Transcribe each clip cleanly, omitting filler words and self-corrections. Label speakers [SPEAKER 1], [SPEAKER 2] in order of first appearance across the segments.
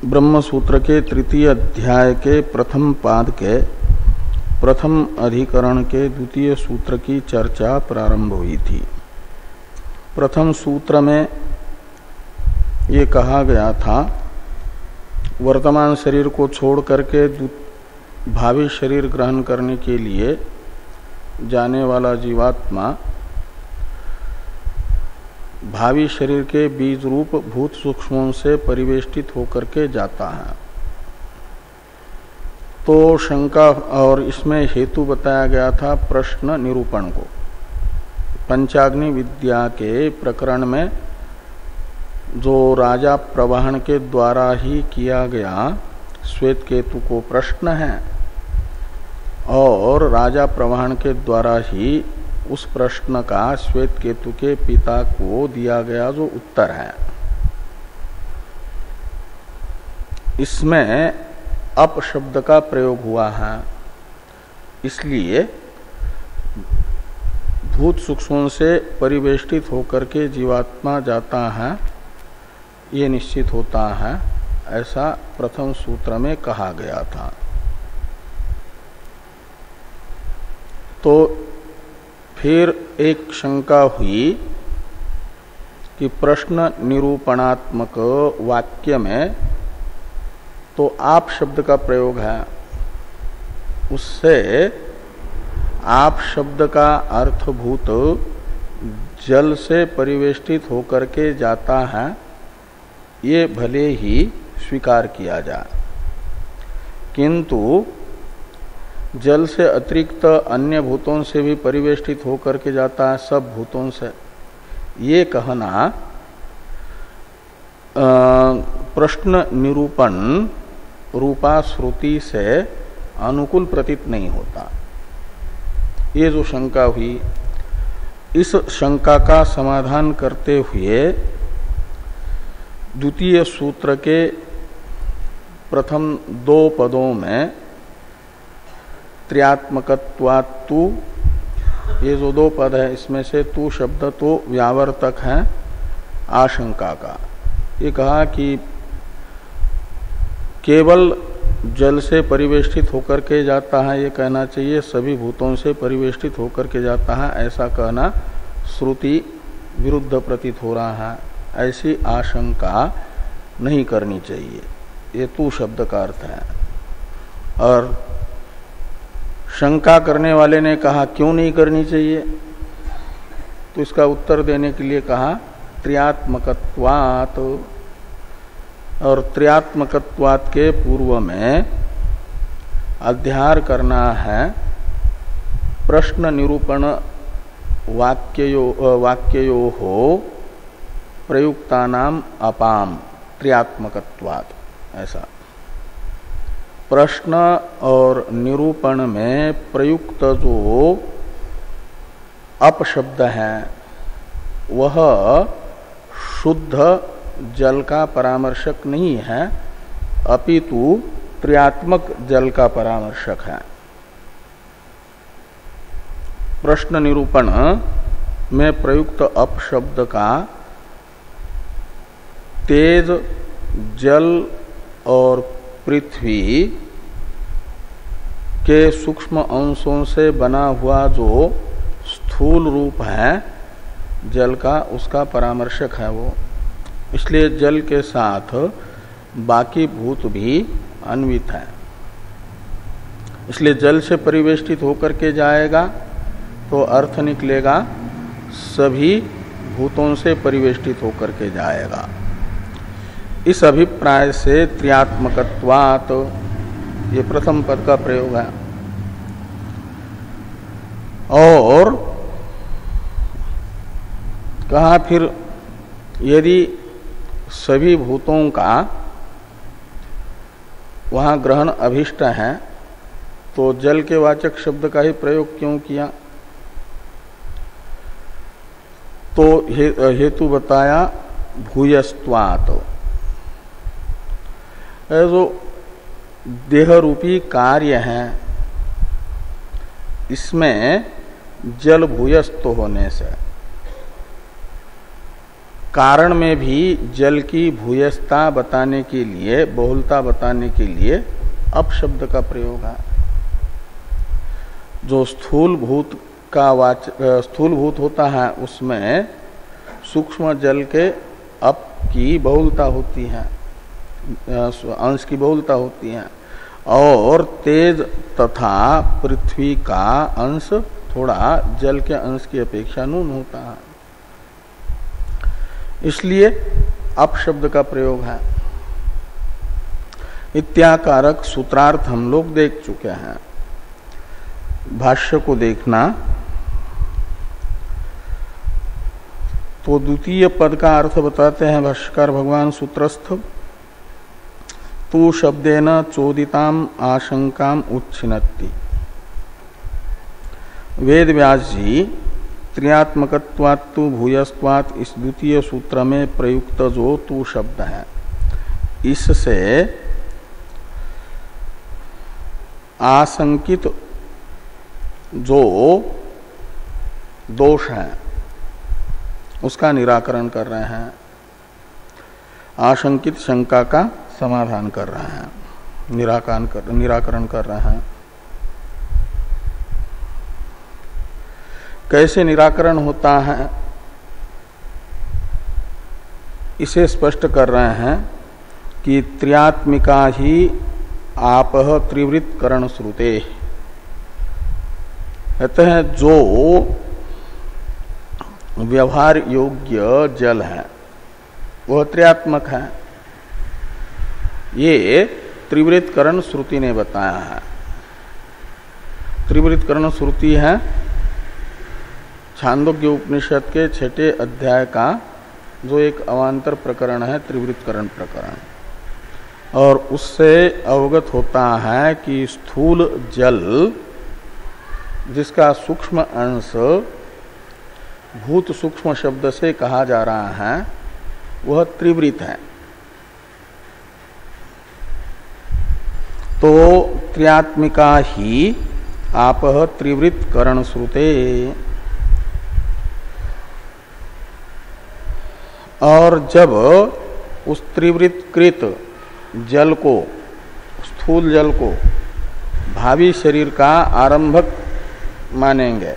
[SPEAKER 1] ब्रह्म सूत्र के तृतीय अध्याय के प्रथम पाद के प्रथम अधिकरण के द्वितीय सूत्र की चर्चा प्रारंभ हुई थी। प्रथम सूत्र में ये कहा गया था, वर्तमान शरीर को छोड़ करके भावी शरीर ग्रहण करने के लिए जाने वाला जीवात्मा भावी शरीर के बीज रूप भूत सूक्ष्मों से परिवेष्टित होकर के जाता है। तो शंका और इसमें हेतु बताया गया था प्रश्न निरूपण को। पंचाग्नि विद्या के प्रकरण में जो राजा प्रवाहन के द्वारा ही किया गया श्वेत केतु को प्रश्न है और राजा प्रवाहन के द्वारा ही उस प्रश्न का श्वेत केतु के पिता को दिया गया जो उत्तर है, इसमें अप शब्द का प्रयोग हुआ है। इसलिए भूत सूक्ष्मों से परिवेष्टित होकर के जीवात्मा जाता है, ये निश्चित होता है, ऐसा प्रथम सूत्र में कहा गया था। तो फिर एक शंका हुई कि प्रश्न निरूपणात्मक वाक्य में तो आप शब्द का प्रयोग है, उससे आप शब्द का अर्थभूत जल से परिवेष्टित होकर के जाता है, ये भले ही स्वीकार किया जाए, किंतु जल से अतिरिक्त अन्य भूतों से भी परिवेष्टित होकर के जाता है, सब भूतों से, ये कहना प्रश्न निरूपण रूपा श्रुति से अनुकूल प्रतीत नहीं होता। ये जो शंका हुई, इस शंका का समाधान करते हुए द्वितीय सूत्र के प्रथम दो पदों में त्र्यात्मकत्वात्तु, ये जो दो पद है इसमें से तू शब्द तो व्यावर्तक है आशंका का। ये कहा कि केवल जल से परिवेष्टित होकर के जाता है ये कहना चाहिए, सभी भूतों से परिवेष्टित होकर के जाता है ऐसा कहना श्रुति विरुद्ध प्रतीत हो रहा है, ऐसी आशंका नहीं करनी चाहिए। ये तू शब्द का अर्थ है। और शंका करने वाले ने कहा क्यों नहीं करनी चाहिए, तो इसका उत्तर देने के लिए कहा त्र्यात्मकत्वात्, और त्र्यात्मकत्वात् के पूर्व में अध्यार करना है प्रश्न निरूपण वाक्ययो हो प्रयुक्तानाम अपाम त्र्यात्मकत्वात्, ऐसा। प्रश्न और निरूपण में प्रयुक्त जो अपशब्द है वह शुद्ध जल का परामर्शक नहीं है, अपितु त्र्यात्मक जल का परामर्शक है। प्रश्न निरूपण में प्रयुक्त अपशब्द का तेज, जल और पृथ्वी के सूक्ष्म अंशों से बना हुआ जो स्थूल रूप है जल का, उसका परामर्शक है वो। इसलिए जल के साथ बाकी भूत भी अन्वित है। इसलिए जल से परिवेष्टित होकर के जाएगा तो अर्थ निकलेगा सभी भूतों से परिवेष्टित होकर के जाएगा। इस अभिप्राय से त्र्यात्मकत्वात् ये प्रथम पद का प्रयोग है। और कहा फिर यदि सभी भूतों का वहां ग्रहण अभिष्ट है तो जल के वाचक शब्द का ही प्रयोग क्यों किया, तो हेतु बताया भूयस्त्वात्। जो देह रूपी कार्य है इसमें जल भूयस्थ होने से कारण में भी जल की भूयस्थता बताने के लिए, बहुलता बताने के लिए अप शब्द का प्रयोग है। जो स्थूल भूत का स्थूल भूत होता है उसमें सूक्ष्म जल के अप की बहुलता होती है, अंश की बहुलता होती है, और तेज तथा पृथ्वी का अंश थोड़ा जल के अंश की अपेक्षा न्यून होता है, इसलिए अप शब्द का प्रयोग है। इत्याकारक सूत्रार्थ हम लोग देख चुके हैं। भाष्य को देखना तो द्वितीय पद का अर्थ बताते हैं भाष्यकार भगवान सूत्रस्थ। तू शब्देन चोदिताम आशंकाम उच्छिन्नति। वेद व्यास जी त्रियात्मकत्वात्तु भूयस्त्वात् इस द्वितीय सूत्र में प्रयुक्त जो तू शब्द है, इससे आशंकित जो दोष है उसका निराकरण कर रहे हैं, आशंकित शंका का समाधान कर रहे हैं, निराकरण कर रहे हैं। कैसे निराकरण होता है इसे स्पष्ट कर रहे हैं कि त्रियात्मिका ही आपह त्रिवृत करण श्रुते। कहते हैं जो व्यवहार योग्य जल है वह त्रियात्मक है, ये त्रिवृत करण श्रुति ने बताया है। त्रिवृत करण श्रुति है छांदोग्य उपनिषद के 6ठे अध्याय का जो एक अवांतर प्रकरण है, त्रिवृतकरण प्रकरण, और उससे अवगत होता है कि स्थूल जल जिसका सूक्ष्म अंश भूत सूक्ष्म शब्द से कहा जा रहा है वह त्रिवृत है। तो त्रियात्मिका ही आपह त्रिवृत करण श्रुते। और जब उस त्रिवृतकृत जल को, स्थूल जल को भावी शरीर का आरंभक मानेंगे,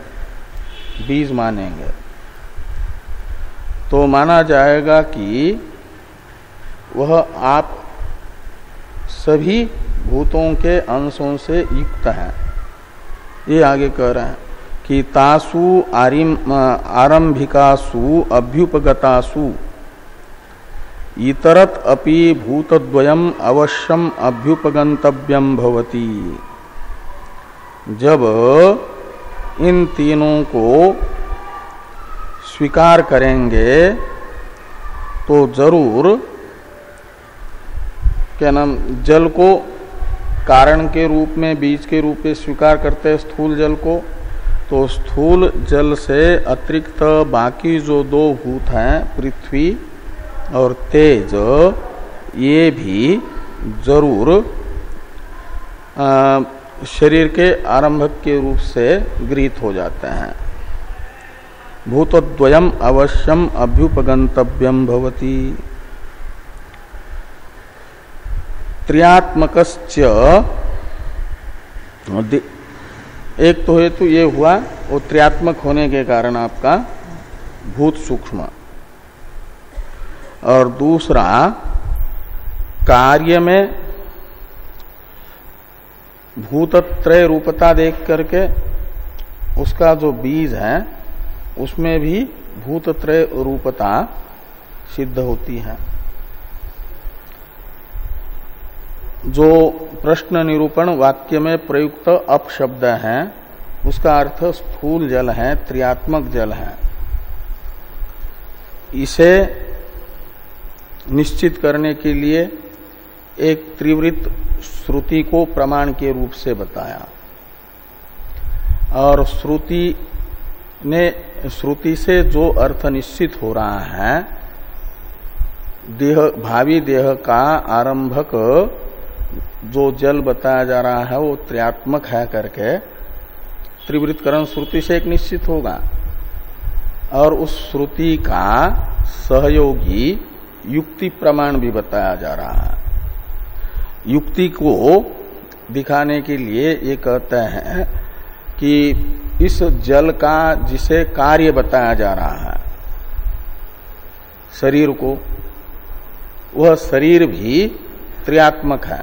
[SPEAKER 1] बीज मानेंगे, तो माना जाएगा कि वह आप सभी भूतों के अंशों से युक्त है। ये आगे कह रहे हैं कि तासु आरंभिकासु अभ्युपगतासु इतरत अपि भूतद्वयम् अवश्यम अभ्युपगंतव्यम भवति। जब इन तीनों को स्वीकार करेंगे तो जरूर क्या नाम, जल को कारण के रूप में, बीज के रूप में स्वीकार करते हैं स्थूल जल को, तो स्थूल जल से अतिरिक्त बाकी जो दो भूत हैं, पृथ्वी और तेज, ये भी जरूर शरीर के आरंभक के रूप से गृहीत हो जाते हैं। भूतद्वयम् अवश्यम अभ्युपगंतव्यम भवति। त्रियात्मकश्च, एक तो हेतु ये हुआ वो त्रियात्मक होने के कारण आपका भूत सूक्ष्म, और दूसरा कार्य में भूतत्रय रूपता देख करके उसका जो बीज है उसमें भी भूतत्रय रूपता सिद्ध होती है। जो प्रश्न निरूपण वाक्य में प्रयुक्त अपशब्द है उसका अर्थ स्थूल जल है, त्रियात्मक जल है। इसे निश्चित करने के लिए एक त्रिवृत श्रुति को प्रमाण के रूप से बताया, और श्रुति से जो अर्थ निश्चित हो रहा है, देह, भावी देह का आरंभक जो जल बताया जा रहा है वो त्रियात्मक है करके त्रिवृतकरण श्रुति से एक निश्चित होगा, और उस श्रुति का सहयोगी युक्ति प्रमाण भी बताया जा रहा है। युक्ति को दिखाने के लिए ये कहते हैं कि इस जल का जिसे कार्य बताया जा रहा है शरीर को, वह शरीर भी त्रियात्मक है।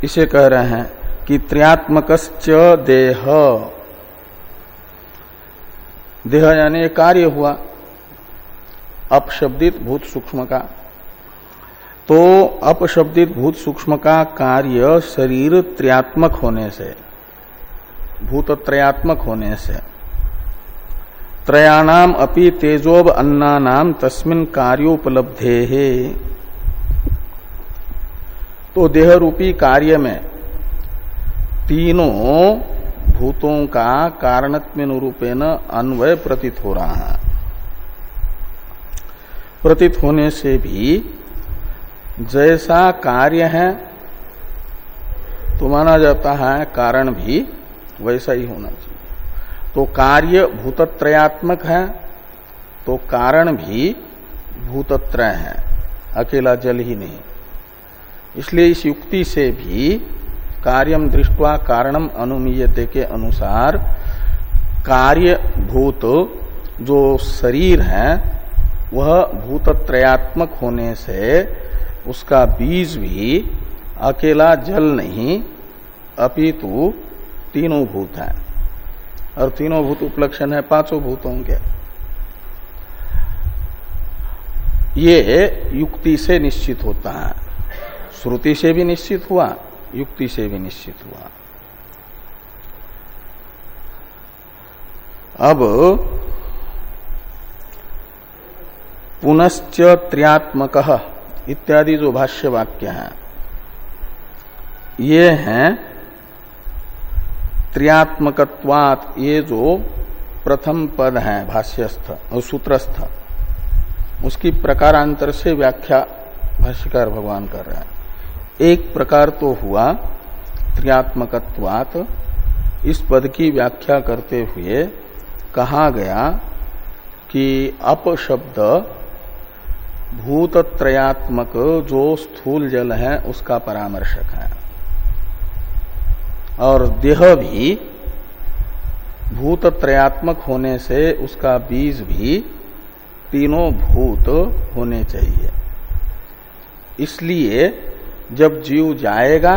[SPEAKER 1] इसे कह रहे हैं कि त्रियात्मकश्च देह, देह यानी कार्य हुआ अपशब्दित भूत सूक्ष्म का। तो अपशब्दित भूत सूक्ष्म का कार्य शरीर त्रयात्मक होने से, भूत त्रयात्मक होने से, त्रयाणाम अपि तेजोब अन्नानाम तस्मिन् कार्योपलब्धे है। तो देह रूपी कार्य में तीनों भूतों का कारणत्वेन रूपेण अन्वय प्रतीत हो रहा है। प्रतीत होने से भी जैसा कार्य है तो माना जाता है कारण भी वैसा ही होना चाहिए। तो कार्य भूतत्रयात्मक है तो कारण भी भूतत्रय है, अकेला जल ही नहीं। इसलिए इस युक्ति से भी कार्यम दृष्ट्वा कारणम अनुमीयते के अनुसार कार्य भूत जो शरीर है वह भूतत्रयात्मक होने से उसका बीज भी अकेला जल नहीं अपितु तीनों भूत है। और तीनों भूत उपलक्षण है पांचों भूतों के। ये युक्ति से निश्चित होता है, श्रुति से भी निश्चित हुआ, युक्ति से भी निश्चित हुआ। अब पुनश्च त्र्यात्मकः इत्यादि जो भाष्य वाक्य हैं ये हैं त्र्यात्मकत्वात्, ये जो प्रथम पद है भाष्यस्थ और सूत्रस्थ, उसकी प्रकारांतर से व्याख्या भाष्यकार भगवान कर रहे हैं। एक प्रकार तो हुआ त्र्यात्मकत्वात्, इस पद की व्याख्या करते हुए कहा गया कि अपशब्द भूतत्रयात्मक जो स्थूल जल है उसका परामर्शक है, और देह भी भूतत्रयात्मक होने से उसका बीज भी तीनों भूत होने चाहिए। इसलिए जब जीव जाएगा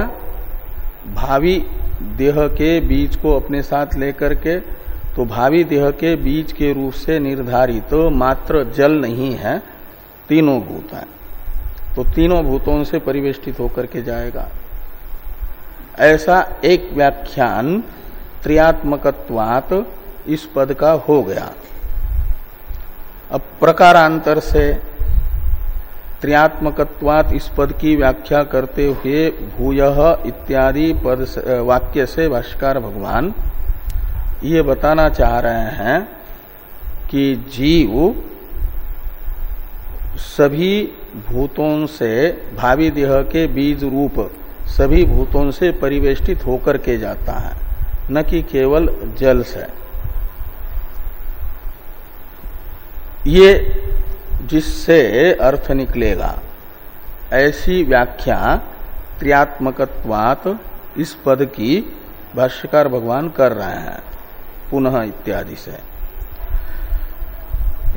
[SPEAKER 1] भावी देह के बीज को अपने साथ लेकर के, तो भावी देह के बीज के रूप से निर्धारित तो मात्र जल नहीं है, तीनों भूत हैं। तो तीनों भूतों से परिवेष्टित होकर के जाएगा। ऐसा एक व्याख्यान त्रियात्मकत्वात् इस पद का हो गया। अब प्रकारांतर से त्रियात्मकत्वात् इस पद की व्याख्या करते हुए भूयः इत्यादि पद वाक्य से भाष्यकार भगवान ये बताना चाह रहे हैं कि जीव सभी भूतों से, भावी देह के बीज रूप सभी भूतों से परिवेष्टित होकर के जाता है, न कि केवल जल से। ये जिससे अर्थ निकलेगा, ऐसी व्याख्या त्रियात्मकत्वात् इस पद की भाष्यकार भगवान कर रहे हैं पुनः इत्यादि से।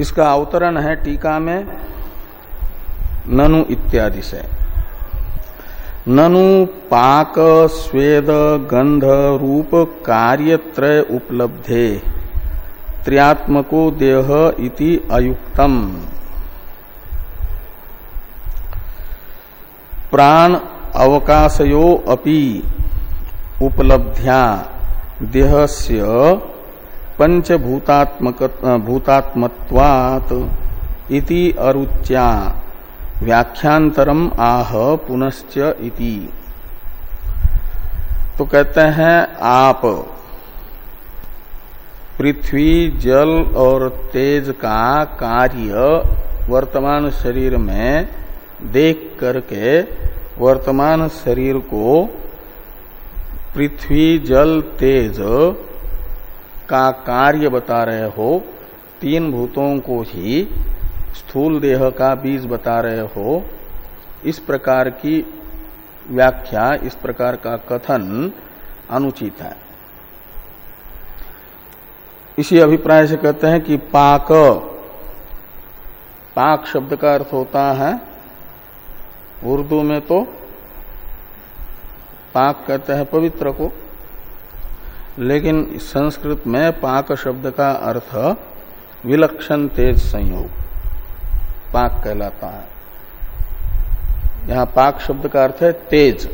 [SPEAKER 1] इसका अवतरण है टीका में ननु इत्यादि से। ननु पाक स्वेद गंध रूप कार्यत्रय उपलब्धे त्र्यात्मको देह इति अयुक्तम। प्राण अवकाशयो अपि उपलब्ध्या देहस्य भूतात्मत्वात् इति अरुच्या व्याख्यांतरम आह पुनश्च इति। तो कहते हैं आप पृथ्वी जल और तेज का कार्य वर्तमान शरीर में देख करके वर्तमान शरीर को पृथ्वी जल तेज का कार्य बता रहे हो, तीन भूतों को ही स्थूल देह का बीज बता रहे हो, इस प्रकार की व्याख्या, इस प्रकार का कथन अनुचित है। इसी अभिप्राय से कहते हैं कि पाक, पाक शब्द का अर्थ होता है उर्दू में तो पाक कहते हैं पवित्र को, लेकिन संस्कृत में पाक शब्द का अर्थ विलक्षण तेज संयोग पाक कहलाता है। यहां पाक शब्द का अर्थ है तेज,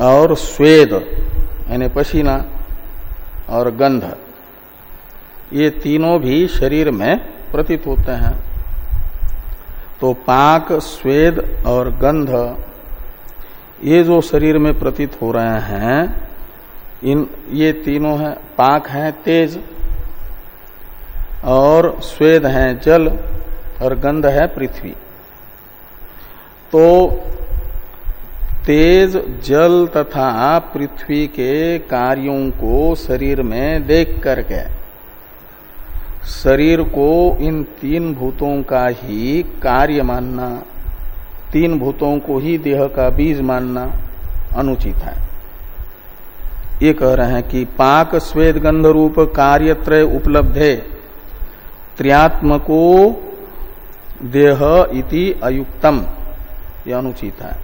[SPEAKER 1] और स्वेद यानी पसीना और गंध, ये तीनों भी शरीर में प्रतीत होते हैं। तो पाक, स्वेद और गंध ये जो शरीर में प्रतीत हो रहे हैं, ये तीनों हैं। पाक है तेज, और स्वेद है जल, और गंध है पृथ्वी। तो तेज, जल तथा पृथ्वी के कार्यों को शरीर में देख करके शरीर को इन तीन भूतों का ही कार्य मानना, तीन भूतों को ही देह का बीज मानना अनुचित है। ये कह रहे हैं कि पाक, स्वेद, गंध रूप कार्यत्रय उपलब्धे त्र्यात्मको देह इति अयुक्तम, यह अनुचित है।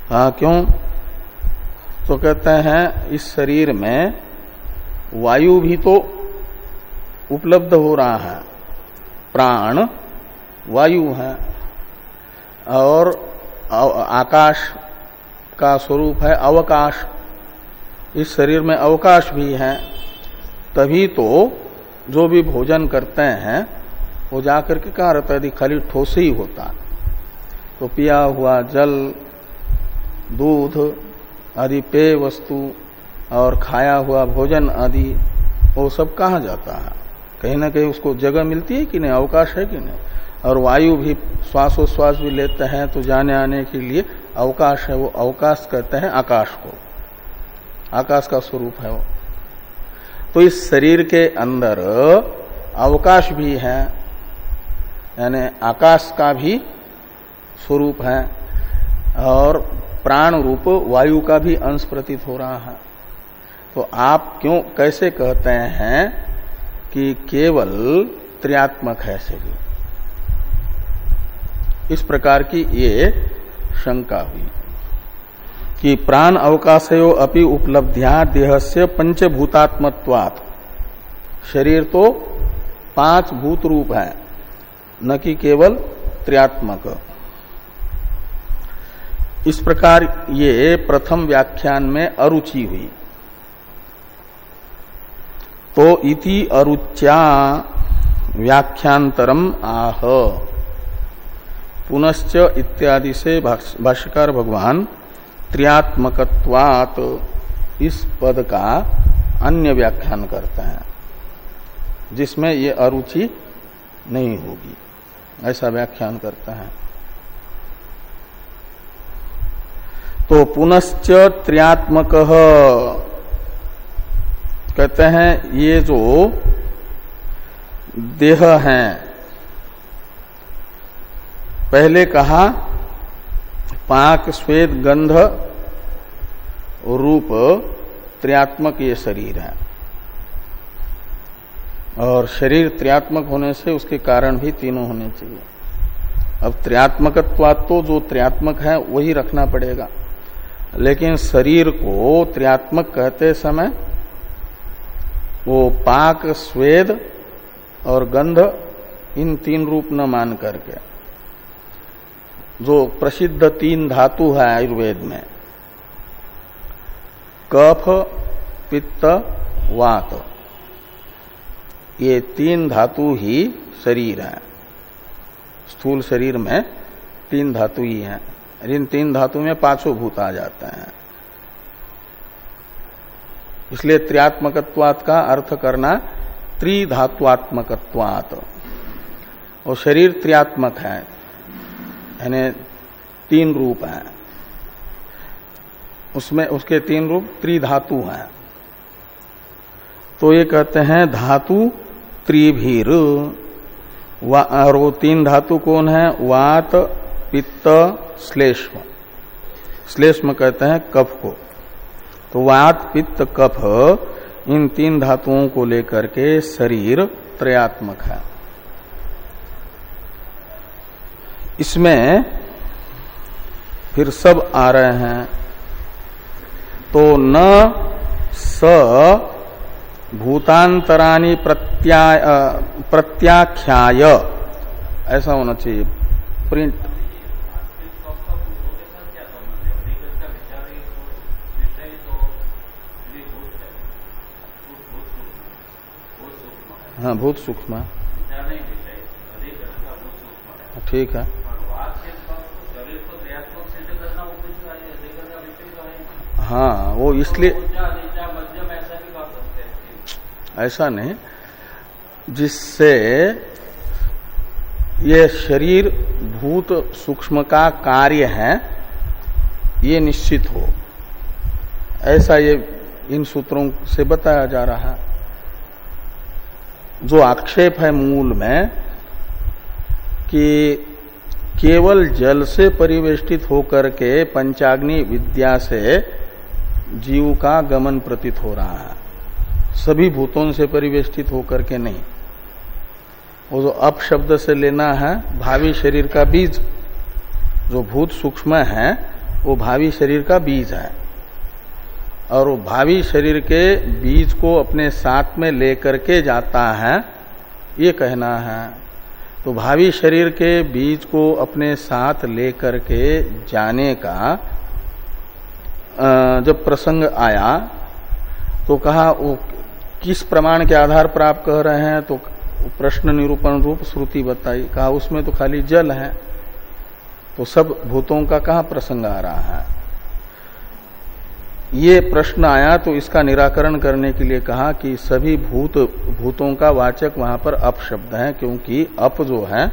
[SPEAKER 1] क्यों? तो कहते हैं इस शरीर में वायु भी तो उपलब्ध हो रहा है, प्राण वायु है, और आकाश का स्वरूप है अवकाश, इस शरीर में अवकाश भी है। तभी तो जो भी भोजन करते हैं वो जाकर के कहाँ रहता है, यदि खाली ठोस ही होता तो पिया हुआ जल, दूध आदि पेय वस्तु और खाया हुआ भोजन आदि वो सब कहाँ जाता है? कहीं ना कहीं उसको जगह मिलती है कि नहीं, अवकाश है कि नहीं। और वायु भी श्वासोश्वास भी लेते हैं तो जाने आने के लिए अवकाश है, वो अवकाश कहते हैं आकाश को, आकाश का स्वरूप है वो। तो इस शरीर के अंदर अवकाश भी है, यानी आकाश का भी स्वरूप है, और प्राण रूप वायु का भी अंश प्रतीत हो रहा है। तो आप क्यों कैसे कहते हैं कि केवल त्रियात्मक है शरीर? इस प्रकार की ये शंका हुई कि प्राण अवकाशयो अपि उपलब्ध्या देहस्य पंचभूतात्मत्वात्, शरीर तो पांच भूत रूप है, न कि केवल त्रियात्मक। इस प्रकार ये प्रथम व्याख्यान में अरुचि हुई। तो इति अरुच्या व्याख्यांतरम आह, पुनश्च इत्यादि से भाष्यकार भगवान त्रियात्मकत्वात् इस पद का अन्य व्याख्यान करते हैं, जिसमें ये अरुचि नहीं होगी, ऐसा व्याख्यान करते हैं। तो पुनश्च त्रियात्मक कहते हैं ये जो देह हैं, पहले कहा पाक, स्वेद, गंध रूप त्रियात्मक ये शरीर है, और शरीर त्रियात्मक होने से उसके कारण भी तीनों होने चाहिए। अब त्रियात्मकत्वात् तो जो त्रियात्मक है वही रखना पड़ेगा, लेकिन शरीर को त्रियात्मक कहते समय वो पाक, स्वेद और गंध इन तीन रूप न मान करके, जो प्रसिद्ध तीन धातु है आयुर्वेद में, कफ, पित्त, वात, ये तीन धातु ही शरीर है। स्थूल शरीर में तीन धातु ही हैं, इन तीन धातु में पांचों भूत आ जाते हैं। इसलिए त्रियात्मकत्वात् का अर्थ करना त्रिधात्वात्मकत्वात्, और शरीर त्रियात्मक है, यानी तीन रूप है, उसमें उसके तीन रूप त्रिधातु हैं। तो ये कहते हैं धातु त्रिभीर। और वो तीन धातु कौन है? वात, पित्त, श्लेष्म। श्लेष्म कहते हैं कफ को। तो वात, पित्त, कफ, इन तीन धातुओं को लेकर के शरीर त्रयात्मक है। इसमें फिर सब आ रहे हैं। तो न स भूतांतरानी प्रत्याख्याय, ऐसा होना चाहिए प्रिंट। हाँ, भूत सूक्ष्म, ठीक है। हाँ, वो इसलिए ऐसा नहीं, जिससे ये शरीर भूत सूक्ष्म का कार्य है ये निश्चित हो, ऐसा ये इन सूत्रों से बताया जा रहा है। जो आक्षेप है मूल में कि केवल जल से परिवेष्टित होकर के पंचाग्नि विद्या से जीव का गमन प्रतीत हो रहा है, सभी भूतों से परिवेष्टित होकर के नहीं। वो जो अप शब्द से लेना है भावी शरीर का बीज, जो भूत सूक्ष्म है वो भावी शरीर का बीज है, और वो भावी शरीर के बीज को अपने साथ में लेकर के जाता है, ये कहना है। तो भावी शरीर के बीज को अपने साथ लेकर के जाने का जब प्रसंग आया तो कहा वो किस प्रमाण के आधार पर आप कह रहे हैं? तो प्रश्न निरूपण रूप श्रुति बताई। कहा उसमें तो खाली जल है, तो सब भूतों का कहाँ प्रसंग आ रहा है? ये प्रश्न आया तो इसका निराकरण करने के लिए कहा कि सभी भूतों का वाचक वहां पर अप शब्द है, क्योंकि अप जो है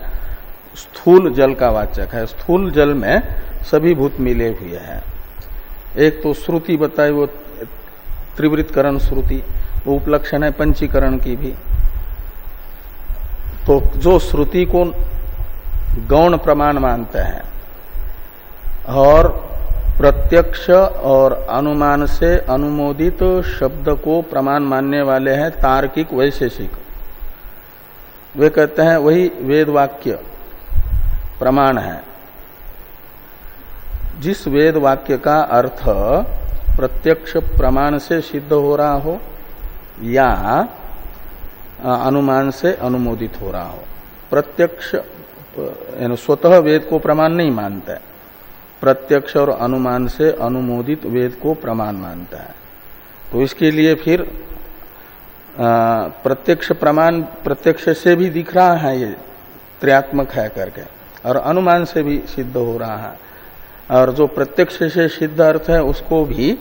[SPEAKER 1] स्थूल जल का वाचक है। स्थूल जल में सभी भूत मिले हुए हैं। एक तो श्रुति बताई, वो त्रिवृतकरण श्रुति, वो उपलक्षण है पंचीकरण की भी। तो जो श्रुति को गौण प्रमाण मानते हैं और प्रत्यक्ष और अनुमान से अनुमोदित शब्द को प्रमाण मानने वाले हैं तार्किक वैशेषिक, वे कहते हैं वही वेद वाक्य प्रमाण है। जिस वेद वाक्य का अर्थ प्रत्यक्ष प्रमाण से सिद्ध हो रहा हो या अनुमान से अनुमोदित हो रहा हो। प्रत्यक्ष स्वतः वेद को प्रमाण नहीं मानता है, प्रत्यक्ष और अनुमान से अनुमोदित वेद को प्रमाण मानता है। तो इसके लिए फिर प्रत्यक्ष प्रमाण प्रत्यक्ष से भी दिख रहा है ये त्रयात्मक है करके, और अनुमान से भी सिद्ध हो रहा है। और जो प्रत्यक्ष से सिद्ध अर्थ है उसको भी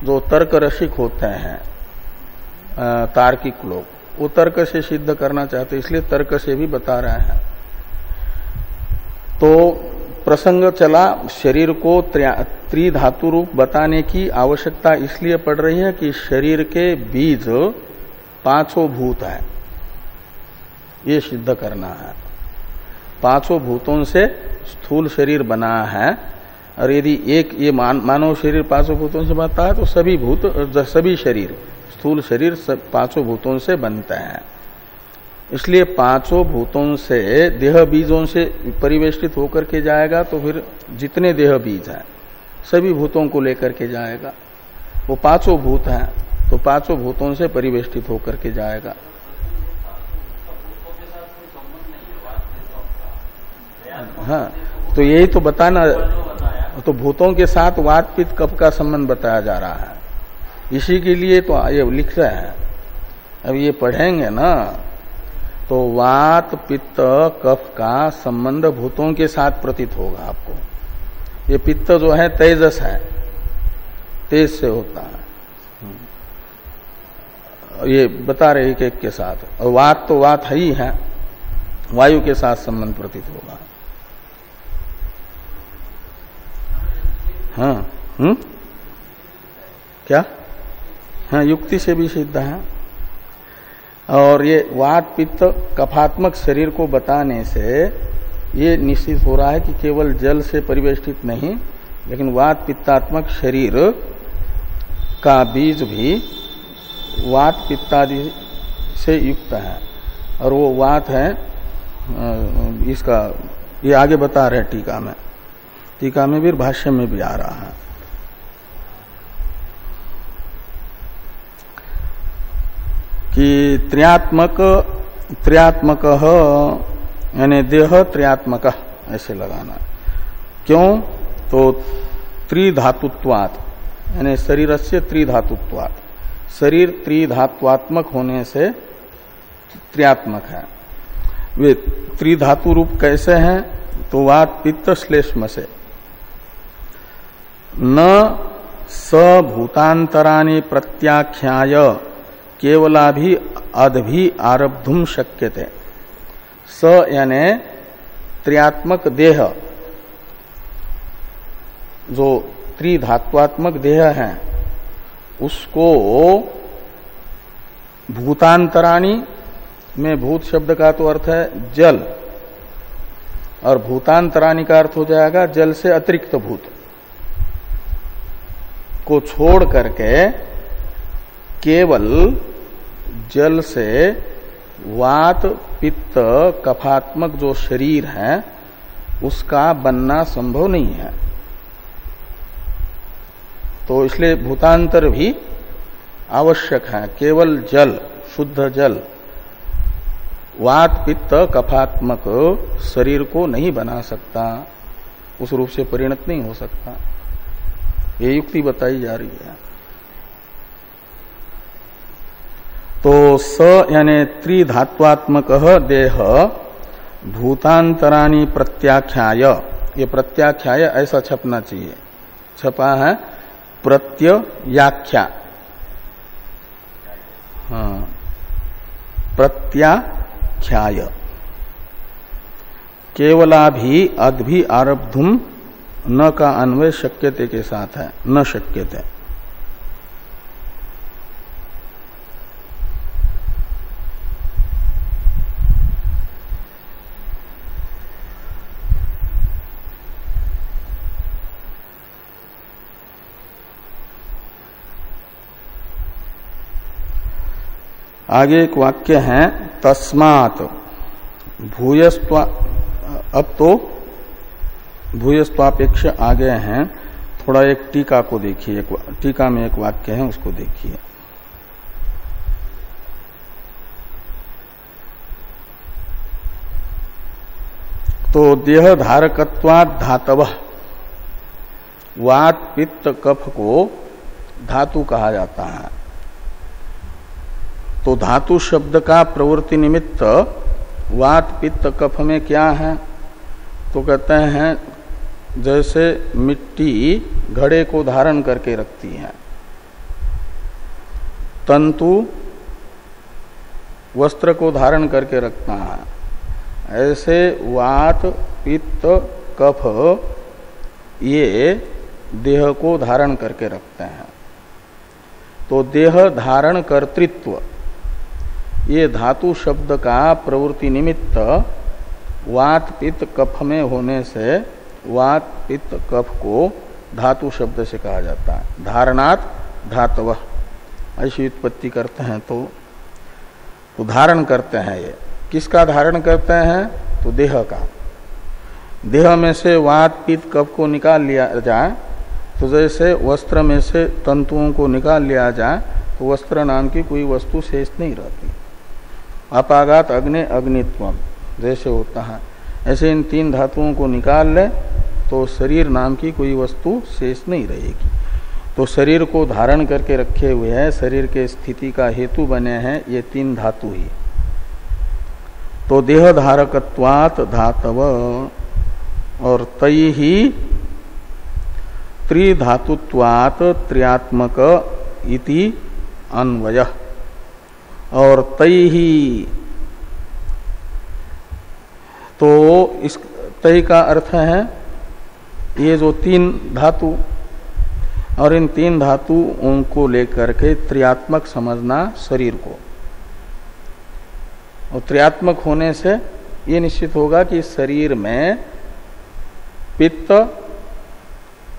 [SPEAKER 1] जो तर्क रसिक होते हैं तार्किक लोग, वो तर्क से सिद्ध करना चाहते, इसलिए तर्क से भी बता रहे हैं। तो प्रसंग चला शरीर को त्रिधातु रूप बताने की आवश्यकता इसलिए पड़ रही है कि शरीर के बीज पांचों भूत है, ये सिद्ध करना है। पांचों भूतों से स्थूल शरीर बना है, और यदि एक ये मानव शरीर पांचों भूतों से बनता है तो सभी भूत सभी शरीर स्थूल शरीर पांचों भूतों से बनते हैं। इसलिए पांचों भूतों से देह बीजों से परिवेष्टित होकर के जाएगा, तो फिर जितने देह बीज हैं सभी भूतों को लेकर के जाएगा। वो पांचों भूत हैं, तो पांचों भूतों से परिवेष्टित होकर के जाएगा। हाँ, तो यही तो बताना, तो भूतों के साथ वात पित्त कफ का संबंध बताया जा रहा है, इसी के लिए तो ये लिख रहे हैं। अब ये पढ़ेंगे ना तो वात पित्त कफ का संबंध भूतों के साथ प्रतीत होगा आपको। ये पित्त जो है तेजस है, तेज से होता है, ये बता रहे एक के साथ। और वात तो वात है ही है, वायु के साथ संबंध प्रतीत होगा। हाँ, क्या? हाँ, युक्ति से भी सिद्ध है। और ये वात पित्त कफात्मक शरीर को बताने से ये निश्चित हो रहा है कि केवल जल से परिवेष्टित नहीं, लेकिन वात पित्तात्मक शरीर का बीज भी वात पित्तादि से युक्त है, और वो वात है इसका, ये आगे बता रहे टीका में, टीका में भी भाष्य में भी आ रहा है। कि त्र्यात्मक यानी देह त्र्यात्मक ऐसे लगाना। क्यों? तो त्रिधातुत्वात् यानी शरीरस्य त्रिधातुत्वात्, शरीर त्रिधात्वात्मक होने से त्र्यात्मक है। वे त्रिधातु रूप कैसे हैं? तो वात पित्त श्लेष्म से। न स भूतांतराणि प्रत्याख्याय केवलाभि अदभि आरब्धुम शक्यते। स यानी त्रियात्मक देह, जो त्रिधात्वात्मक देह है, उसको भूतांतराणि में भूत शब्द का तो अर्थ है जल, और भूतांतराणि का अर्थ हो जाएगा जल से अतिरिक्त भूत को छोड़ करके केवल जल से वात पित्त कफात्मक जो शरीर है उसका बनना संभव नहीं है। तो इसलिए भूतांतर भी आवश्यक है। केवल जल, शुद्ध जल वात पित्त कफात्मक शरीर को नहीं बना सकता, उस रूप से परिणत नहीं हो सकता। ये युक्ति बताई जा रही है। तो स यानी त्रिधात्वात्मक देह भूतांतराणि प्रत्याख्याय, ये प्रत्याख्याय ऐसा छपना चाहिए, छपा है प्रत्ययाख्या, हाँ, प्रत्याख्याय। केवलाभि अद्भि आरब्धुम न का अन्वय शक्यते के साथ है, न शक्यते। आगे एक वाक्य है तस्मात् भूयस्त्वा, अब तो भूयस्त्वापेक्ष आगे हैं, थोड़ा एक टीका को देखिए, टीका में एक वाक्य है उसको देखिए। तो देह धारकत्वात् धातवः, वात पित्त कफ को धातु कहा जाता है। तो धातु शब्द का प्रवृत्ति निमित्त वात पित्त कफ में क्या है? तो कहते हैं जैसे मिट्टी घड़े को धारण करके रखती है, तंतु वस्त्र को धारण करके रखता है, ऐसे वात पित्त कफ ये देह को धारण करके रखते हैं। तो देह धारण कर्तृत्व, ये धातु शब्द का प्रवृत्ति निमित्त वात पित्त कफ में होने से वात पित्त कफ को धातु शब्द से कहा जाता है। धारणात् धातवः ऐसी उत्पत्ति करते हैं। तो धारण करते हैं, ये किसका धारण करते हैं? तो देह का। देह में से वात पित्त कफ को निकाल लिया जाए, तो जैसे वस्त्र में से तंतुओं को निकाल लिया जाए तो वस्त्र नाम की कोई वस्तु शेष नहीं रहती। अपागात अग्नि अग्नित्वम जैसे होता है, ऐसे इन तीन धातुओं को निकाल ले तो शरीर नाम की कोई वस्तु शेष नहीं रहेगी। तो शरीर को धारण करके रखे हुए हैं, शरीर के स्थिति का हेतु बने हैं ये तीन धातु ही। तो देह धारकत्वात् धातव और तई ही त्रिधातुत्वात् त्रियात्मक इति अन्वय। और तई ही, तो इस तई का अर्थ है ये जो तीन धातु, और इन तीन धातुओं को लेकर के त्रियात्मक समझना शरीर को। और त्रियात्मक होने से ये निश्चित होगा कि शरीर में पित्त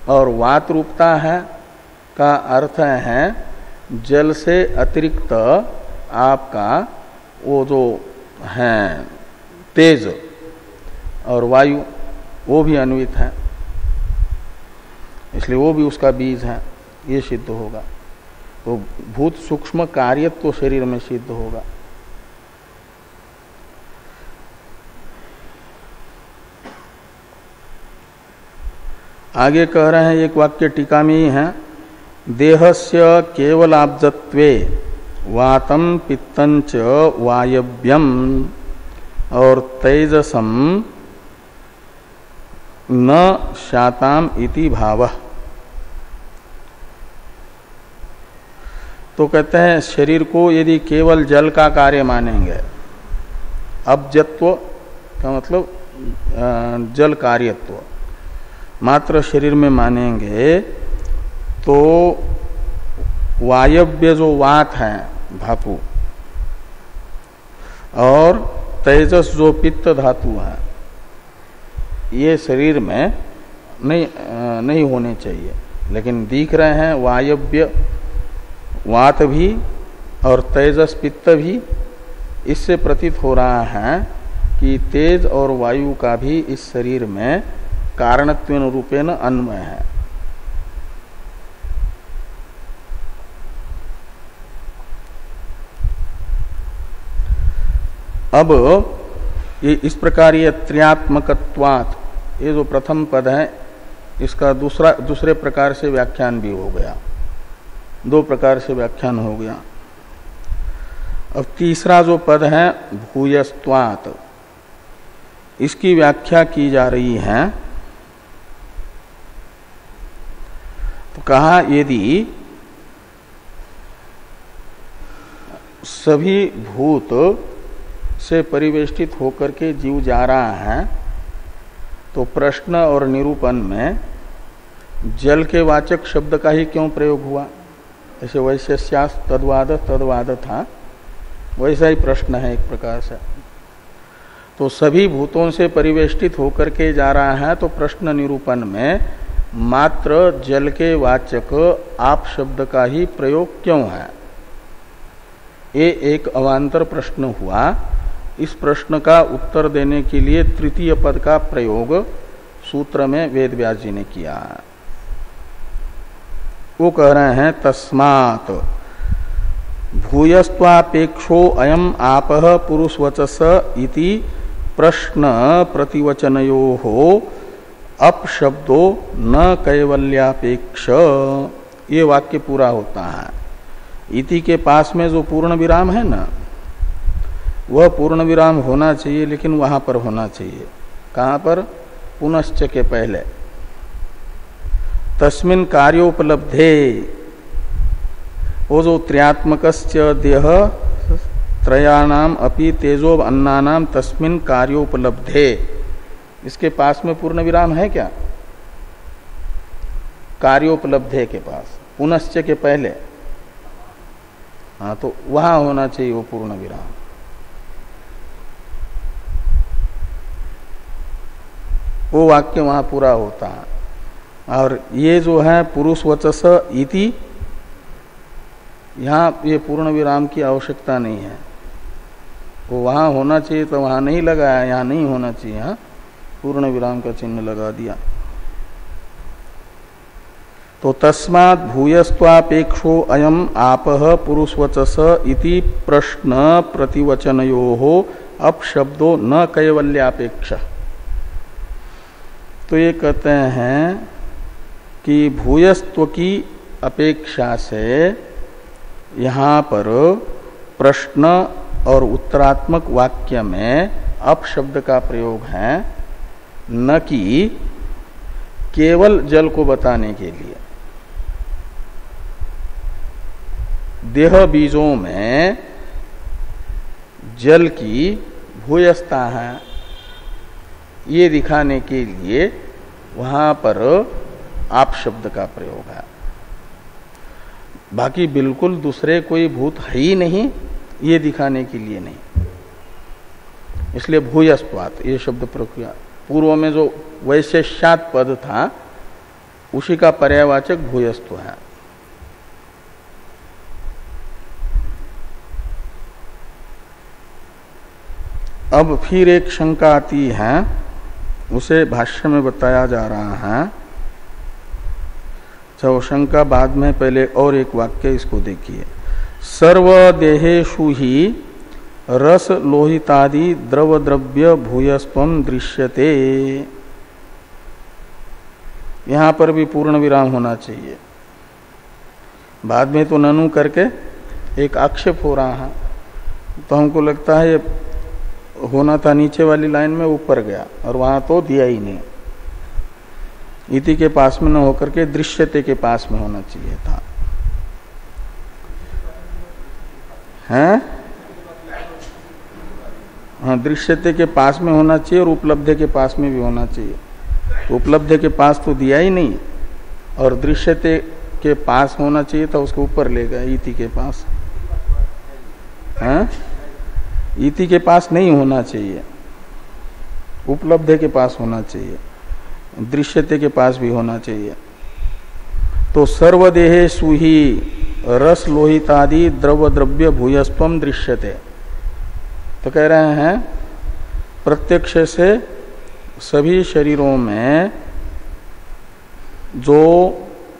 [SPEAKER 1] और वात रूपता है, का अर्थ है जल से अतिरिक्त आपका वो जो है तेज और वायु वो भी अन्वित है, इसलिए वो भी उसका बीज है, ये सिद्ध होगा। तो भूत सूक्ष्म कार्यत्व तो शरीर में सिद्ध होगा। आगे कह रहे हैं एक वाक्य टीका में ही है, देहस्य केवलाब्जत्वे वातम पित्तंच वायव्यम और तेजसम न शाताम इति भावः। तो कहते हैं शरीर को यदि केवल जल का कार्य मानेंगे, अब्जत्व का मतलब जल कार्यत्व मात्र शरीर में मानेंगे, तो वायव्य जो वात है धातु और तेजस जो पित्त धातु है, ये शरीर में नहीं होने चाहिए, लेकिन दिख रहे हैं वायव्य वात भी और तेजस पित्त भी। इससे प्रतीत हो रहा है कि तेज और वायु का भी इस शरीर में कारणत्वेन रूपेण अन्वय है। अब ये इस प्रकार ये त्र्यात्मकत्वात्, ये जो प्रथम पद है इसका दूसरे प्रकार से व्याख्यान भी हो गया, दो प्रकार से व्याख्यान हो गया। अब तीसरा जो पद है भूयस्त्वात्, इसकी व्याख्या की जा रही है। तो कहा यदि सभी भूत से परिवेष्टित होकर के जीव जा रहा है, तो प्रश्न और निरूपण में जल के वाचक शब्द का ही क्यों प्रयोग हुआ? जैसे वैशेष्यास तद्वाद था, वैसा ही प्रश्न है एक प्रकार से। तो सभी भूतों से परिवेष्टित होकर के जा रहा है, तो प्रश्न निरूपण में मात्र जल के वाचक आप शब्द का ही प्रयोग क्यों है? ये एक अवान्तर प्रश्न हुआ। इस प्रश्न का उत्तर देने के लिए तृतीय पद का प्रयोग सूत्र में वेद व्यास जी ने किया। वो कह रहे हैं तस्मात् भूयस्त्वापेक्षो अयम आपः पुरुषवचस इति प्रश्न प्रतिवचनयोः अपशब्दो न कैवल्यापेक्ष। ये वाक्य पूरा होता है। इति के पास में जो पूर्ण विराम है ना, वह पूर्ण विराम होना चाहिए, लेकिन वहां पर होना चाहिए। कहां पर? पुनश्च के पहले। तस्मिन् कार्योपलब्धे, वो जो त्र्यात्मकस्य देह त्रयाणाम अपि तेजो अन्नानाम तस्मिन् कार्योपलब्धे, इसके पास में पूर्ण विराम है क्या? कार्योपलब्धे के पास पुनश्च के पहले, हाँ, तो वहां होना चाहिए वो पूर्ण विराम। वो वाक्य वहां पूरा होता है। और ये जो है पुरुष वचस इति, यहां ये पूर्ण विराम की आवश्यकता नहीं है। वो वहां होना चाहिए तो वहां नहीं लगाया, यहां नहीं होना चाहिए, यहाँ पूर्ण विराम का चिन्ह लगा दिया। तो तस्मात् भूयस्त्वापेक्षो अयम आपः पुरुषवचस इति प्रश्न प्रतिवचनयोः अपशब्दो न कैवल्यापेक्ष। तो ये कहते हैं कि भूयस्त्व की अपेक्षा से यहाँ पर प्रश्न और उत्तरात्मक वाक्य में अपशब्द का प्रयोग है, न कि केवल जल को बताने के लिए। देह बीजों में जल की भूयस्ता है, ये दिखाने के लिए वहां पर आप शब्द का प्रयोग है। बाकी बिल्कुल दूसरे कोई भूत है ही नहीं, ये दिखाने के लिए नहीं। इसलिए भूयस्त्वात् ये शब्द प्रयोग किया। पूर्व में जो वैशेष्यात् पद था उसी का पर्यायवाचक भूयस्त्व है। अब फिर एक शंका आती है, उसे भाष्य में बताया जा रहा है। वो शंका बाद में, पहले और एक वाक्य इसको देखिए। सर्वदेहेषु ही रस लोहितादि द्रव द्रव्य भूयस्त्वं दृश्यते। यहां पर भी पूर्ण विराम होना चाहिए। बाद में तो ननु करके एक आक्षेप हो रहा है, तो हमको लगता है ये होना था नीचे वाली लाइन में, ऊपर गया और वहां तो दिया ही नहीं। इति के पास में न होकर के दृश्यते के पास में होना चाहिए था। हैं? हाँ, दृश्यते के पास में होना चाहिए और उपलब्धि के पास में भी होना चाहिए। तो उपलब्धि के पास तो दिया ही नहीं, और दृश्यते के पास होना चाहिए था, उसको ऊपर ले गया इति के पास। हैं? इति के पास नहीं होना चाहिए, उपलब्धि के पास होना चाहिए, दृश्यते के पास भी होना चाहिए। तो सर्वदेहेषु ही रस लोहितादि द्रव द्रव्य भूयस्त्वं दृश्यते। तो कह रहे हैं प्रत्यक्ष से सभी शरीरों में जो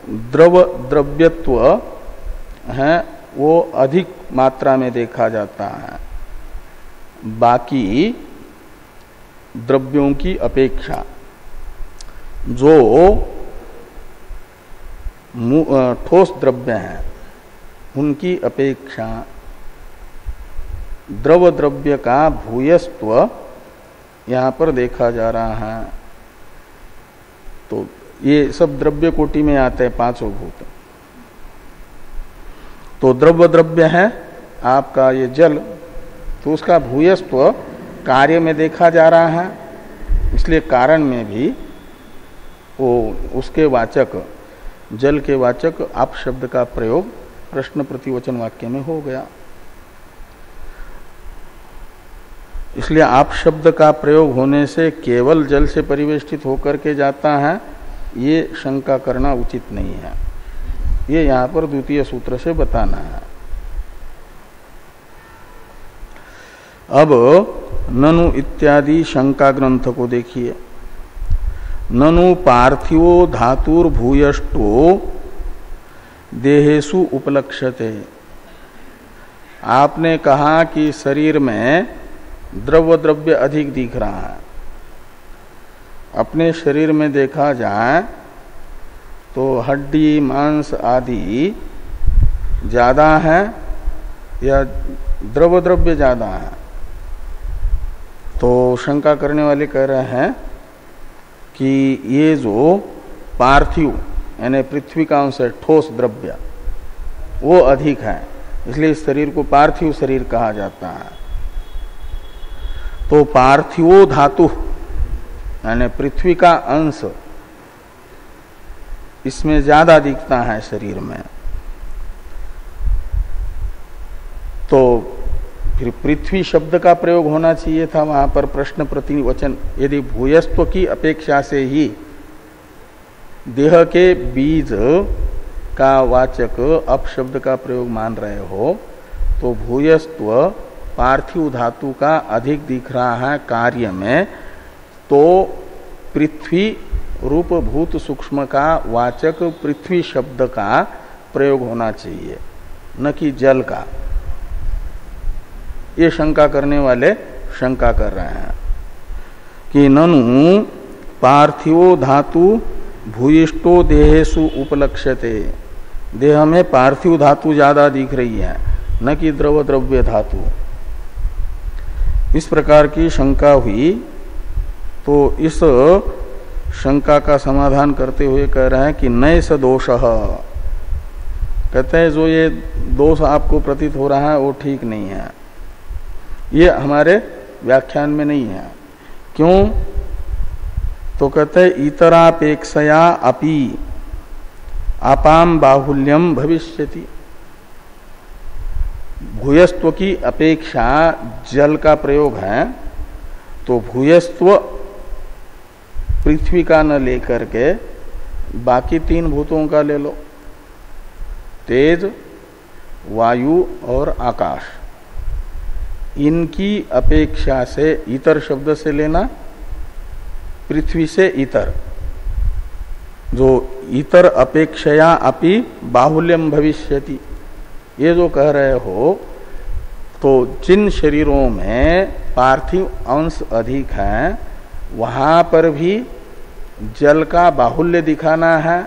[SPEAKER 1] द्रव द्रव्यत्व है वो अधिक मात्रा में देखा जाता है बाकी द्रव्यों की अपेक्षा। जो ठोस द्रव्य हैं उनकी अपेक्षा द्रव द्रव्य का भूयस्त्व यहां पर देखा जा रहा है। तो ये सब द्रव्य कोटि में आते हैं पांचों भूत। तो द्रव्य द्रव्य है आपका ये जल, तो उसका भूयस्त्व कार्य में देखा जा रहा है, इसलिए कारण में भी वो उसके वाचक, जल के वाचक आप शब्द का प्रयोग प्रश्न प्रतिवचन वाक्य में हो गया। इसलिए आप शब्द का प्रयोग होने से केवल जल से परिवेष्टित होकर के जाता है, ये शंका करना उचित नहीं है। ये यहां पर द्वितीय सूत्र से बताना है। अब ननु इत्यादि शंका ग्रंथ को देखिए। ननु पार्थिवो धातुर्भूयष्टो देहेषु उपलक्ष्यते। आपने कहा कि शरीर में द्रव्य द्रव्य अधिक दिख रहा है। अपने शरीर में देखा जाए तो हड्डी मांस आदि ज्यादा है या द्रव्य द्रव्य ज्यादा है? तो शंका करने वाले कह रहे हैं कि ये जो पार्थिव यानी पृथ्वी का अंश है, ठोस द्रव्य, वो अधिक है, इसलिए इस शरीर को पार्थिव शरीर कहा जाता है। तो पार्थिवो धातु यानी पृथ्वी का अंश इसमें ज्यादा दिखता है शरीर में। तो फिर पृथ्वी शब्द का प्रयोग होना चाहिए था वहां पर प्रश्न प्रतिवचन। यदि भूयस्त्व की अपेक्षा से ही देह के बीज का वाचक अपशब्द का प्रयोग मान रहे हो, तो भूयस्त्व पार्थिव धातु का अधिक दिख रहा है कार्य में, तो पृथ्वी रूप भूत सूक्ष्म का वाचक पृथ्वी शब्द का प्रयोग होना चाहिए, न कि जल का। ये शंका करने वाले शंका कर रहे हैं कि ननु पार्थिवो धातु भूयिष्टो देहेषु उपलक्ष्यते। देह में पार्थिव धातु ज्यादा दिख रही है, न कि द्रव द्रव्य धातु। इस प्रकार की शंका हुई। तो इस शंका का समाधान करते हुए कह रहे हैं कि नैष दोषः, कहते हैं जो ये दोष आपको प्रतीत हो रहा है वो ठीक नहीं है, ये हमारे व्याख्यान में नहीं है। क्यों? तो कहते हैं इतरापेक्षया अपि आपाम बाहुल्यम भविष्यति। भूयस्त्व की अपेक्षा जल का प्रयोग है, तो भूयस्त्व पृथ्वी का न लेकर के बाकी तीन भूतों का ले लो, तेज, वायु और आकाश। इनकी अपेक्षा से इतर शब्द से लेना, पृथ्वी से इतर, जो इतर अपेक्षया अपि बाहुल्यम भविष्यति, ये जो कह रहे हो, तो जिन शरीरों में पार्थिव अंश अधिक है वहां पर भी जल का बाहुल्य दिखाना है,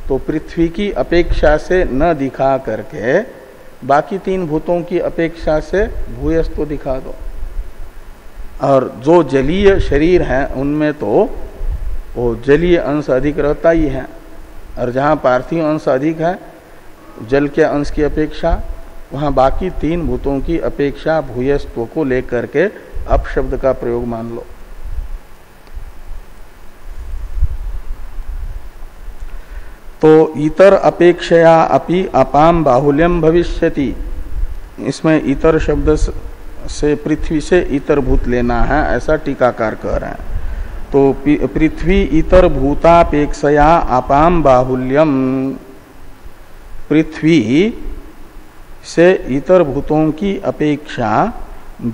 [SPEAKER 1] तो पृथ्वी की अपेक्षा से न दिखा करके बाकी तीन भूतों की अपेक्षा से भूयस्त्व दिखा दो। और जो जलीय शरीर हैं उनमें तो वो जलीय अंश अधिक रहता ही है, और जहाँ पार्थिव अंश अधिक है जल के अंश की अपेक्षा, वहाँ बाकी तीन भूतों की अपेक्षा भूयस्त्व को लेकर के अपशब्द का प्रयोग मान लो। तो इतर अपेक्षया अपि अपाम बाहुल्यम भविष्यति, इसमें इतर शब्द से पृथ्वी से इतर भूत लेना है, ऐसा टीकाकार कह रहे हैं। तो पृथ्वी इतर भूतापेक्षया अपाम बाहुल्यम, पृथ्वी से इतर भूतों की अपेक्षा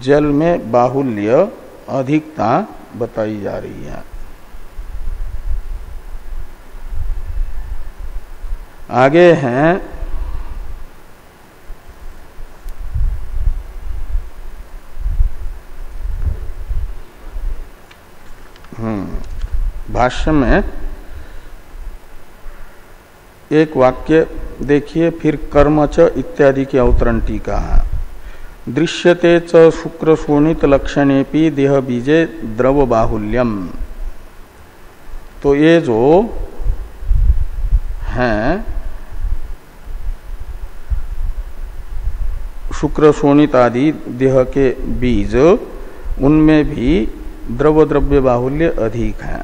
[SPEAKER 1] जल में बाहुल्य अधिकता बताई जा रही है। आगे हैं भाष्य में एक वाक्य देखिए, फिर कर्म च इत्यादि की अवतरण टीका है। दृश्यते च शुक्र शोणित लक्षणेपि देह बीजे द्रव बाहुल्यम। तो ये जो हैं शुक्र शोणित आदि देह के बीज, उनमें भी द्रव द्रव्य बाहुल्य अधिक है।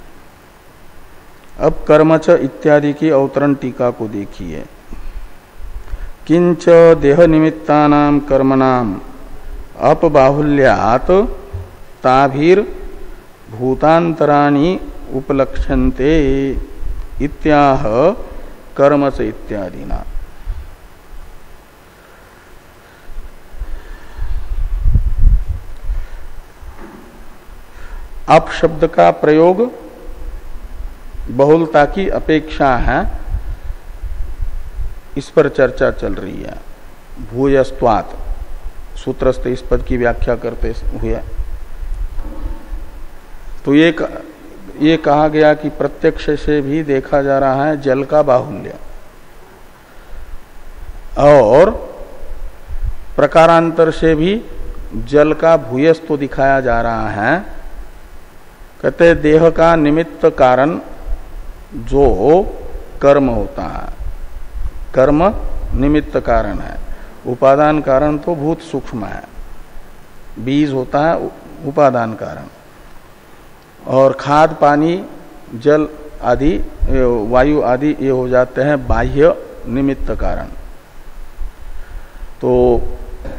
[SPEAKER 1] अब कर्मच इत्यादि की अवतरण टीका को देखिए। किंच देह निमित्तानाम कर्मणाम अपबाहुल्यात् ताभिर भूतांतराणि उपलक्ष्यन्ते इत्याह कर्मच इत्यादिना। अप शब्द का प्रयोग बहुलता की अपेक्षा है, इस पर चर्चा चल रही है। भूयस्त्वात् सूत्रस्थ इस पद की व्याख्या करते हुए तो ये कहा गया कि प्रत्यक्ष से भी देखा जा रहा है जल का बाहुल्य, और प्रकारांतर से भी जल का भूयस्त्व दिखाया जा रहा है। कहते देह का निमित्त कारण जो कर्म होता है, कर्म निमित्त कारण है, उपादान कारण तो भूत सूक्ष्म है, बीज होता है उपादान कारण, और खाद पानी जल आदि वायु आदि ये हो जाते हैं बाह्य निमित्त कारण। तो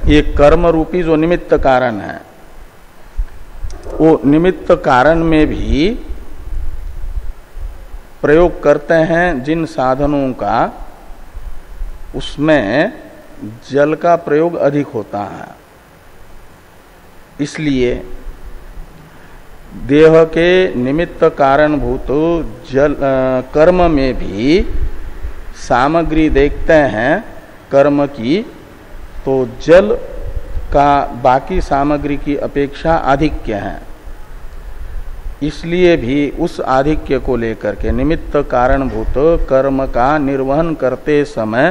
[SPEAKER 1] ये कर्म रूपी जो निमित्त कारण है, वो निमित्त कारण में भी प्रयोग करते हैं जिन साधनों का, उसमें जल का प्रयोग अधिक होता है। इसलिए देह के निमित्त कारणभूत जल कर्म में भी सामग्री देखते हैं कर्म की, तो जल का बाकी सामग्री की अपेक्षा आधिक्य है। इसलिए भी उस आधिक्य को लेकर के निमित्त कारणभूत कर्म का निर्वहन करते समय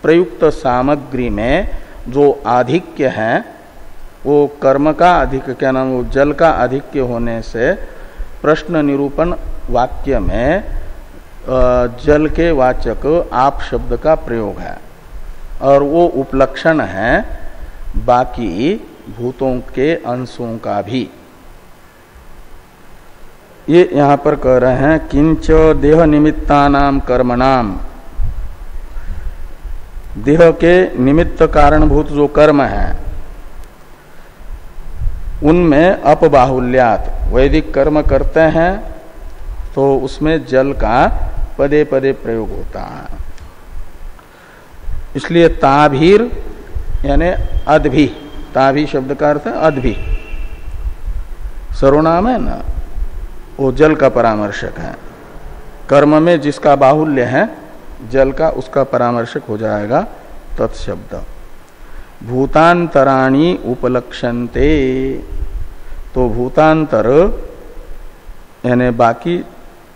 [SPEAKER 1] प्रयुक्त सामग्री में जो आधिक्य है, वो कर्म का आधिक्य, क्या नाम, वो जल का आधिक्य होने से प्रश्न निरूपण वाक्य में जल के वाचक आप शब्द का प्रयोग है, और वो उपलक्षण है बाकी भूतों के अंशों का भी। ये यहां पर कह रहे हैं किंच देह निमित्तानाम कर्मणाम, देह के निमित्त कारणभूत जो कर्म है उनमें अपबाहुल्यात वैदिक कर्म करते हैं तो उसमें जल का पदे पदे प्रयोग होता है। इसलिए ताभीर यानी अदभी, ताभी शब्द का अर्थ है अदभी, सर्वनाम है ना, वो जल का परामर्शक है। कर्म में जिसका बाहुल्य है जल का, उसका परामर्शक हो जाएगा तत्शब्द। भूतांतराणि उपलक्षन्ते, तो भूतांतर यानी बाकी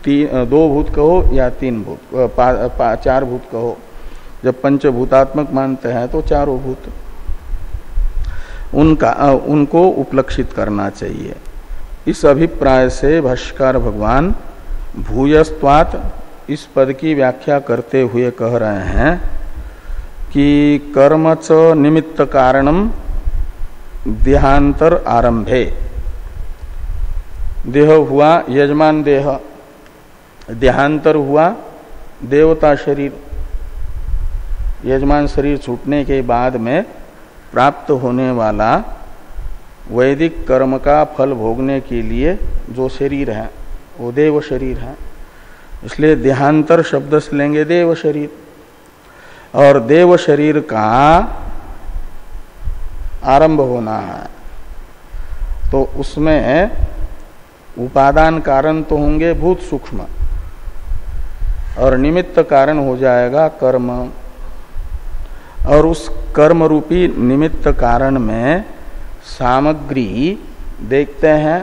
[SPEAKER 1] दो भूत कहो या तीन भूत, चार भूत कहो, जब पंचभूतात्मक मानते हैं तो चारों भूत, उनको उपलक्षित करना चाहिए। इस अभिप्राय से भाष्यकार भगवान भूयस्त्वात् इस पद की व्याख्या करते हुए कह रहे हैं कि कर्म च निमित्त कारणम देहांतर आरंभे। देह हुआ यजमान देह, देहांतर हुआ देवता शरीर। यजमान शरीर छूटने के बाद में प्राप्त होने वाला वैदिक कर्म का फल भोगने के लिए जो शरीर है वो देव शरीर है। इसलिए देहांतर शब्द से लेंगे देव शरीर, और देव शरीर का आरंभ होना है तो उसमें उपादान कारण तो होंगे भूत सूक्ष्म, और निमित्त कारण हो जाएगा कर्म। और उस कर्म रूपी निमित्त कारण में सामग्री देखते हैं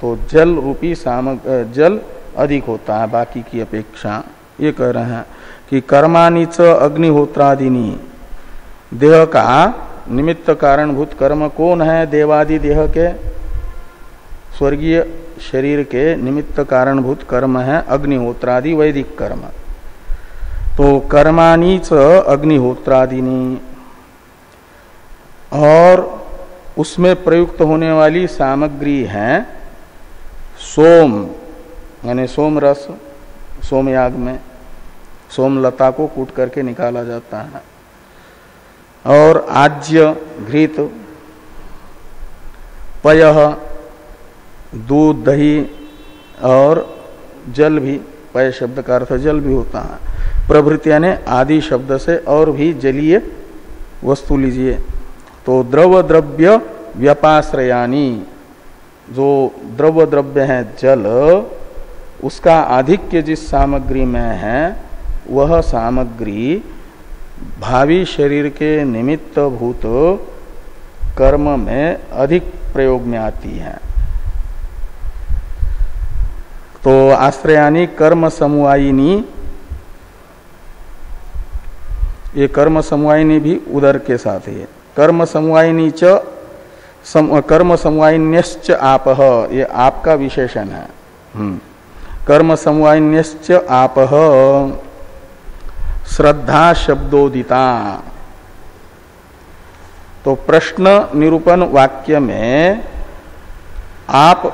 [SPEAKER 1] तो जल रूपी जल अधिक होता है बाकी की अपेक्षा। ये कह रहे हैं कि कर्माणि च अग्निहोत्रादिनी, देह का निमित्त कारणभूत कर्म कौन है? देवादि देह के, स्वर्गीय शरीर के निमित्त कारणभूत कर्म है अग्निहोत्रादि वैदिक कर्म। तो कर्माणि च अग्निहोत्रादिनी, और उसमें प्रयुक्त होने वाली सामग्री है सोम, यानी सोम रस, सोमयाग में सोमलता को कूट करके निकाला जाता है, और आज्य घृत, पयः दूध दही, और जल भी, पय शब्द का अर्थ जल भी होता है। प्रभृति यानी आदि शब्द से और भी जलीय वस्तु लीजिए। तो द्रव द्रव्य व्यपाश्रयानी, जो द्रव द्रव्य है जल, उसका आधिक्य जिस सामग्री में है वह सामग्री भावी शरीर के निमित्त भूत कर्म में अधिक प्रयोग में आती है। तो आश्रयानी कर्म समवायिनी, ये कर्म समवायिनी भी उदर के साथ है। कर्म समवायिनी च कर्म समवायिन्यश्च आपः, ये आपका विशेषण है। कर्म समवायिन्यश्च आपः श्रद्धा शब्दोदिता। तो प्रश्न निरूपण वाक्य में आप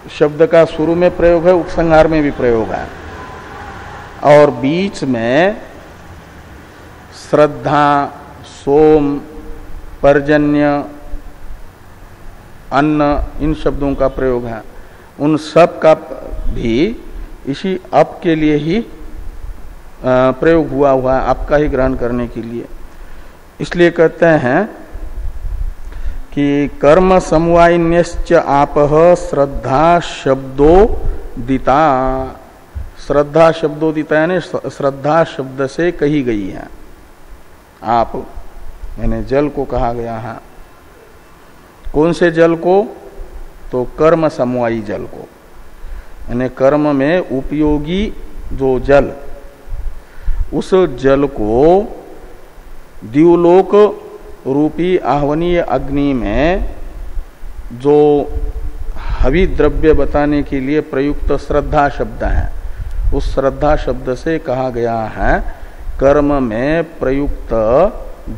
[SPEAKER 1] शब्द का शुरू में प्रयोग है, उपसंहार में भी प्रयोग है, और बीच में श्रद्धा, सोम, पर्जन्य, अन्न, इन शब्दों का प्रयोग है। उन सब का भी इसी अप के लिए ही प्रयोग हुआ है, आपका ही ग्रहण करने के लिए। इसलिए कहते हैं कि कर्म समवायिन्यश्च आपः श्रद्धा शब्दोदिता। श्रद्धा शब्दोदिता यानी श्रद्धा शब्द से कही गई है आप, यानी जल को कहा गया है। कौन से जल को? तो कर्म समवायी जल को, यानी कर्म में उपयोगी जो जल, उस जल को द्युलोक रूपी आहवनीय अग्नि में जो हवि द्रव्य बताने के लिए प्रयुक्त श्रद्धा शब्द है, उस श्रद्धा शब्द से कहा गया है कर्म में प्रयुक्त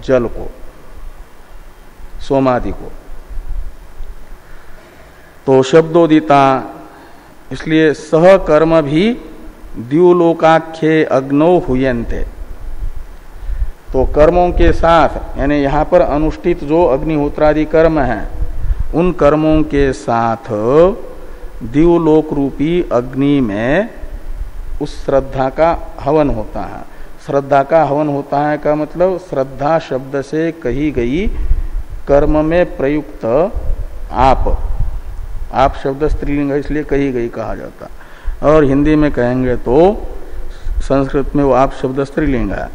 [SPEAKER 1] जल को, सोमादि को। तो शब्दोदिता, इसलिए सह कर्म भी द्युलोकाख्ये अग्नौ हुयन्ते। तो कर्मों के साथ, यानी यहाँ पर अनुष्ठित जो अग्निहोत्रादि कर्म है उन कर्मों के साथ दिवलोक रूपी अग्नि में उस श्रद्धा का हवन होता है। श्रद्धा का हवन होता है का मतलब श्रद्धा शब्द से कही गई कर्म में प्रयुक्त आप शब्द स्त्रीलिंग है इसलिए कही गई कहा जाता, और हिंदी में कहेंगे तो संस्कृत में वो आप शब्द स्त्रीलिंग है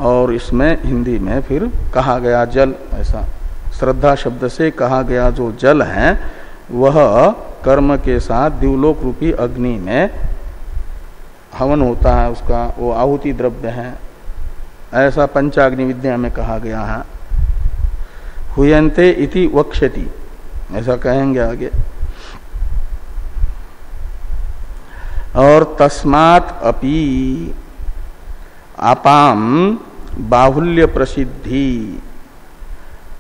[SPEAKER 1] और इसमें हिंदी में फिर कहा गया जल, ऐसा श्रद्धा शब्द से कहा गया जो जल है वह कर्म के साथ दिवलोक रूपी अग्नि में हवन होता है, उसका वो आहुति द्रव्य है, ऐसा पंचाग्नि विद्या में कहा गया है। हुयन्ते इति वक्ष्यति, ऐसा कहेंगे आगे। और तस्मात् अपि आपाम बाहुल्य प्रसिद्धि,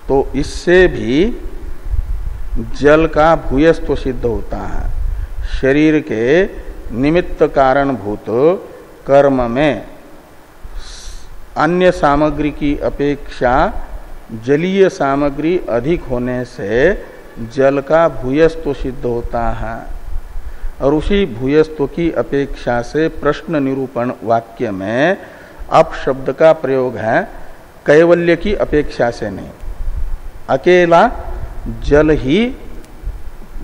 [SPEAKER 1] तो इससे भी जल का भूयस्त्व सिद्ध होता है। शरीर के निमित्त कारणभूत कर्म में अन्य सामग्री की अपेक्षा जलीय सामग्री अधिक होने से जल का भूयस्त्व सिद्ध होता है, और उसी भूयस्त्व की अपेक्षा से प्रश्न निरूपण वाक्य में अप शब्द का प्रयोग है, कैवल्य की अपेक्षा से नहीं। अकेला जल ही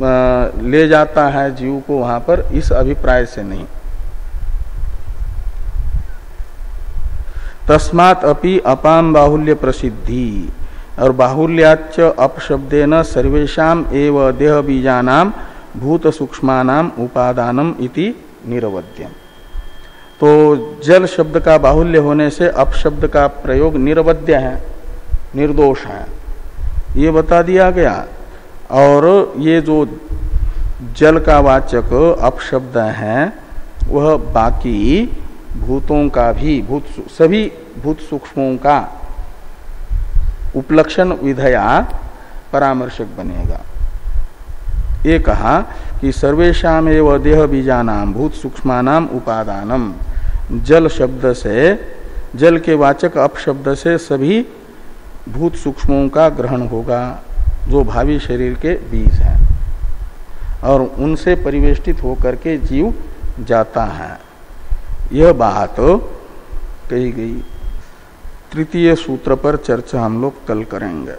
[SPEAKER 1] ले जाता है जीव को वहां पर, इस अभिप्राय से नहीं। तस्मात् अपि अपाम बाहुल्य प्रसिद्धि, और बाहुल्याच्च अपशब्देन सर्वेषाम एव देह बीजानाम भूत सूक्ष्मानाम उपादानम इति निरवध्यम। तो जल शब्द का बाहुल्य होने से अपशब्द का प्रयोग निरवध्य है, निर्दोष है, ये बता दिया गया। और ये जो जल का वाचक अपशब्द है वह बाकी भूतों का भी सभी भूत सूक्ष्मों का उपलक्षण विधया परामर्शक बनेगा। ये कहा कि सर्वेषाम एव देह बीजानाम भूत सूक्ष्मानाम उपादानम, जल शब्द से, जल के वाचक अपशब्द से सभी भूत सूक्ष्मों का ग्रहण होगा जो भावी शरीर के बीज हैं, और उनसे परिवेष्टित होकर के जीव जाता है। यह बात कही गई। तृतीय सूत्र पर चर्चा हम लोग कल करेंगे।